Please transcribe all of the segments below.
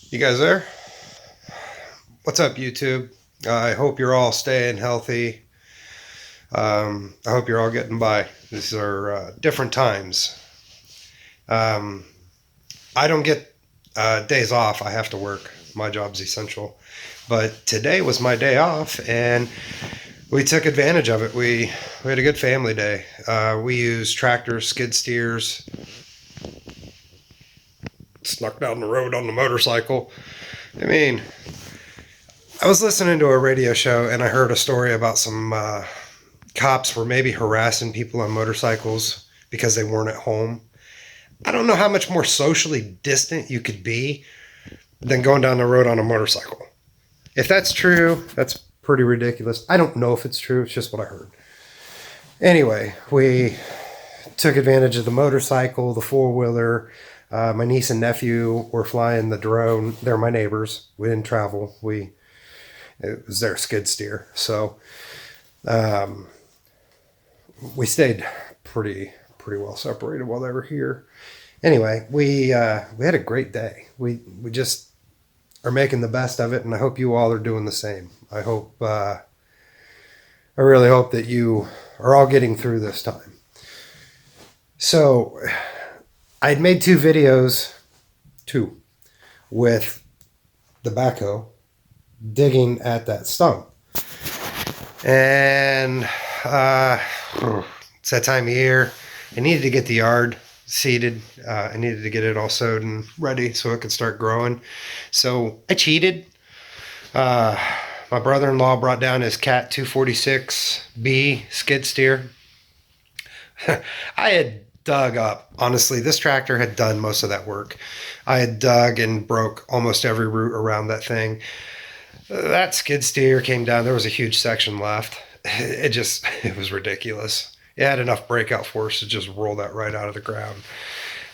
You guys there? What's up, YouTube? I hope you're all staying healthy. I hope you're all getting by. These are different times. Um, I don't get days off. I have to work. My job's essential. But today was my day off, and we took advantage of it. We had a good family day. We used tractors, skid steers, snuck down the road on the motorcycle. I mean, I was listening to a radio show, and I heard a story about some cops were maybe harassing people on motorcycles because they weren't at home. I don't know how much more socially distant you could be than going down the road on a motorcycle. If that's true, that's pretty ridiculous. I don't know if it's true. It's just what I heard. Anyway, we took advantage of the motorcycle, the four-wheeler. My niece and nephew were flying the drone. They're my neighbors. We didn't travel. It was their skid steer. So we stayed pretty well separated while they were here. Anyway, we had a great day. We just are making the best of it, and I hope you all are doing the same. I really hope that you are all getting through this time. So I'd made two videos with the backhoe digging at that stump, and it's that time of year. I needed to get the yard seeded. I needed to get it all sowed and ready so it could start growing. So I cheated. My brother-in-law brought down his Cat 246B skid steer. I had dug up. Honestly, this tractor had done most of that work. I had dug and broke almost every root around that thing. That skid steer came down. There was a huge section left. It was ridiculous. It had enough breakout force to just roll that right out of the ground.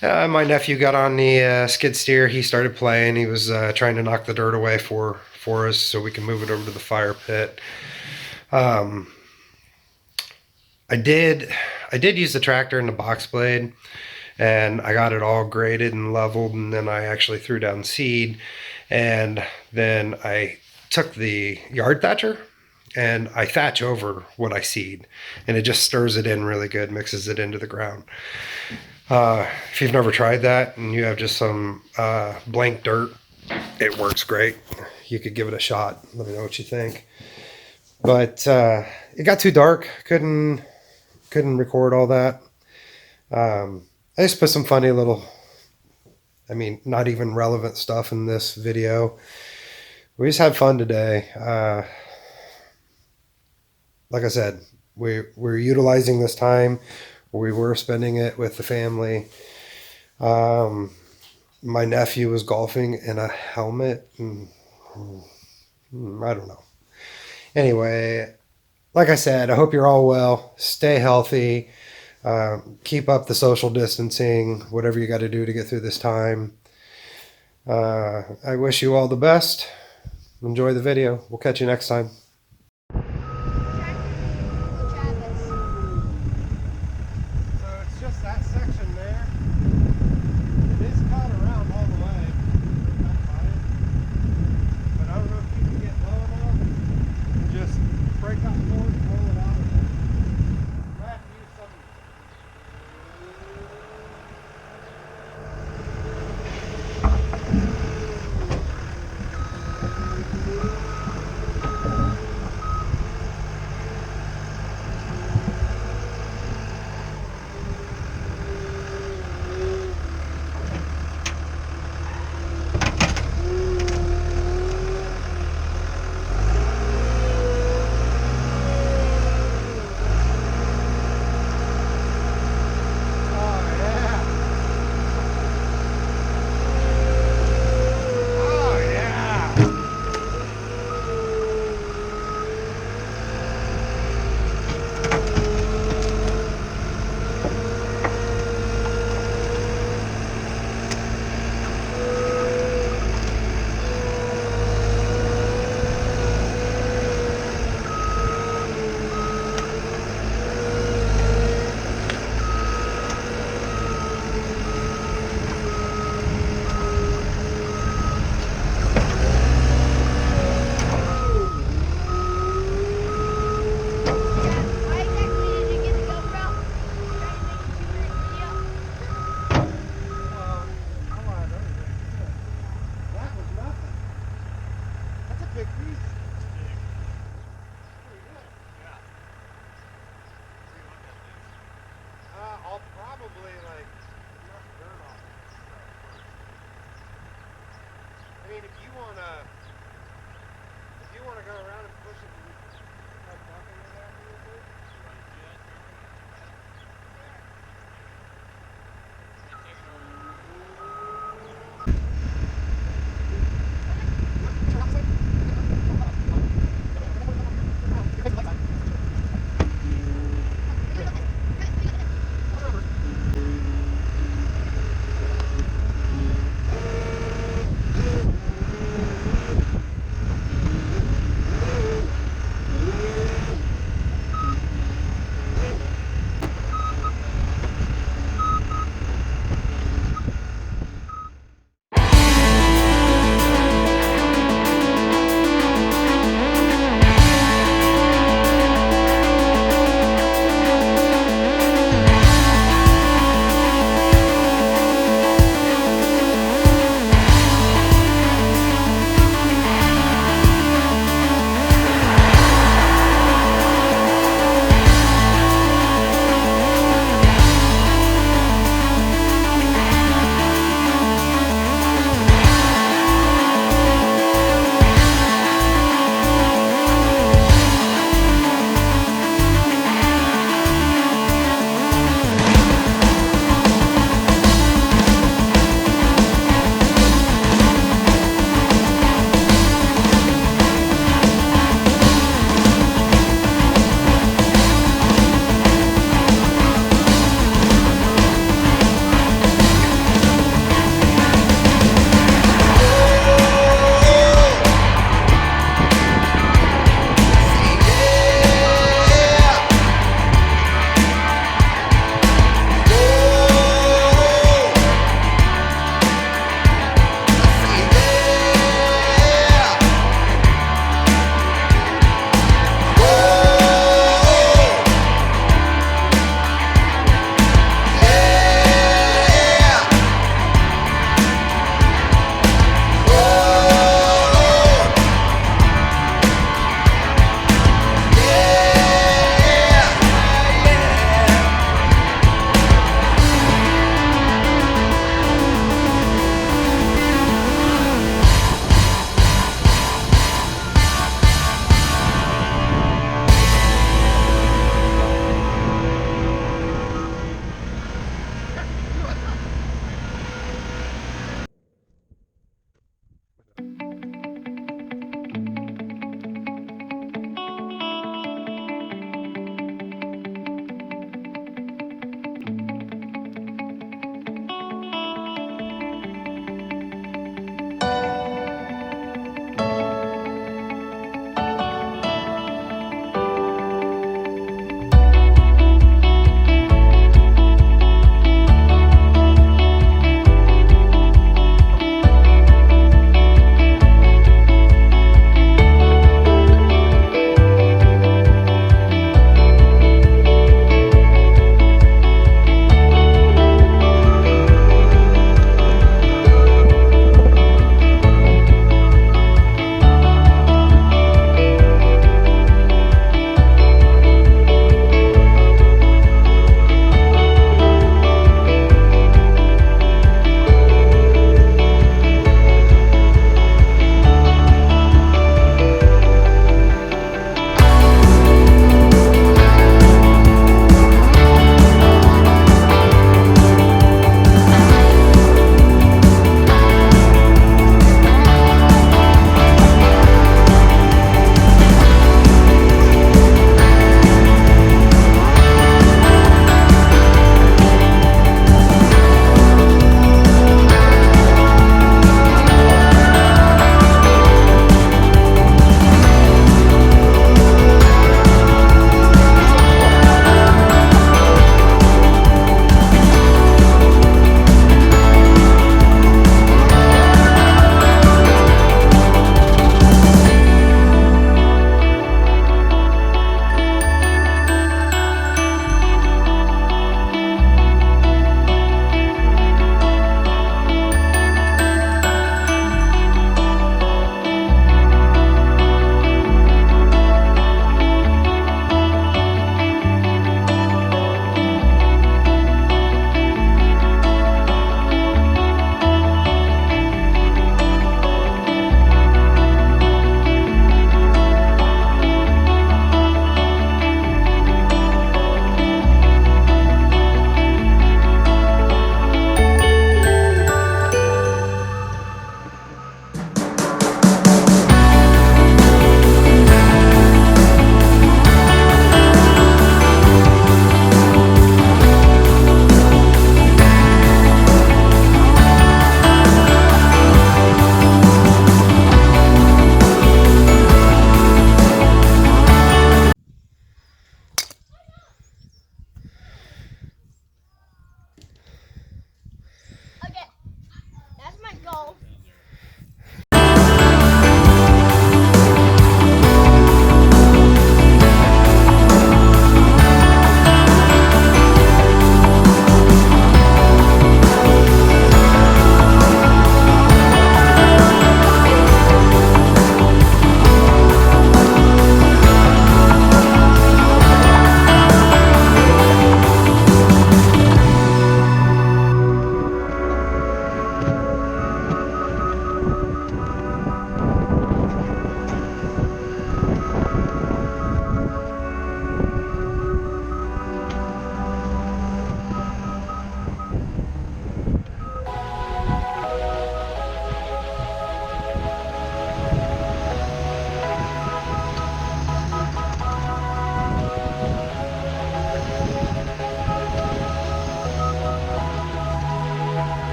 My nephew got on the skid steer. He started playing. He was trying to knock the dirt away for us so we can move it over to the fire pit. I did use the tractor and the box blade, and I got it all graded and leveled, and then I actually threw down seed, and then I took the yard thatcher and I thatch over what I seed, and it just stirs it in really good, mixes it into the ground. If you've never tried that and you have just some blank dirt, it works great. You could give it a shot. Let me know what you think. But it got too dark. Couldn't record all that. I just put some funny little, not even relevant stuff in this video. We just had fun today. Like I said, we're utilizing this time. We were spending it with the family. My nephew was golfing in a helmet, and I don't know. Anyway, like I said, I hope you're all well. Stay healthy. Keep up the social distancing, whatever you got to do to get through this time. I wish you all the best. Enjoy the video. We'll catch you next time. mean, if you wanna go around and push it, like buckle it out a little bit.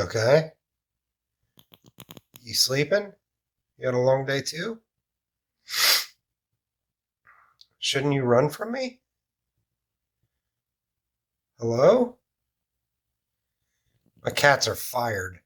okay? You sleeping? You had a long day too? Shouldn't you run from me? Hello? My cats are fired.